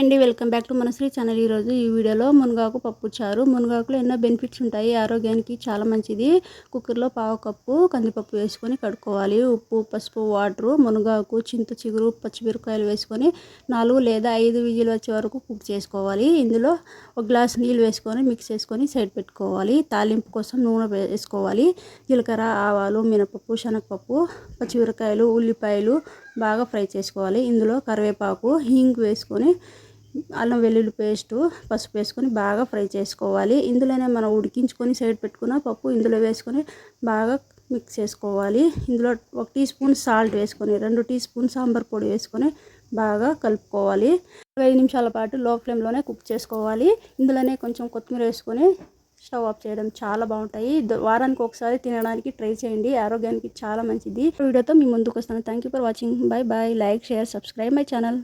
అండి welcome back to Manasri channel. ఈరోజు ఈ వీడియోలో మునగాకు పప్పు చారు. మునగాకులో ఎన్నో బెనిఫిట్స్ ఉంటాయి, ఆరోగ్యానికి చాలా మంచిది. కుక్కర్లో పావు కప్పు కందిపప్పు వేసుకొని కడుక్కోవాలి. ఉప్పు, పసుపు, వాటరు, మునగాకు, చింత చిగురు, పచ్చిమిరపకాయలు వేసుకొని 4 లేదా 5 విజిల్ వచ్చే వరకు కుక్ చేసుకోవాలి. ఇందులో ఒక గ్లాస్ నీళ్ళు వేసుకొని మిక్స్ చేసుకొని సైడ్ పెట్టుకోవాలి. తాలింపు కోసం నూనె వేసుకోవాలి. జీలకర్ర, ఆవాలు, మినపప్పు, శనగపప్పు, పచ్చిమిరపకాయలు, ఉల్లిపాయలు బాగా ఫ్రై చేసుకోవాలి. ఇందులో కరివేపాకు, హింగ్ వేసుకొని అల్లం వెల్లుల్లి పేస్టు, పసుపు వేసుకొని బాగా ఫ్రై చేసుకోవాలి. ఇందులోనే మనం ఉడికించుకొని సైడ్ పెట్టుకున్న పప్పు ఇందులో వేసుకొని బాగా మిక్స్ చేసుకోవాలి. ఇందులో 1 టీ స్పూన్ సాల్ట్ వేసుకొని 2 టీ స్పూన్ సాంబార్ పొడి వేసుకొని బాగా కలుపుకోవాలి. 5 నిమిషాల పాటు లో ఫ్లేమ్లోనే కుక్ చేసుకోవాలి. ఇందులోనే కొంచెం కొత్తిమీర వేసుకొని స్టవ్ ఆఫ్ చేయడం చాలా బాగుంటాయి. వారానికి ఒకసారి తినడానికి ట్రై చేయండి, ఆరోగ్యానికి చాలా మంచిది. వీడియోతో మీ ముందుకు వస్తాను. Thank you for watching. Bye bye. Like, share, subscribe my channel.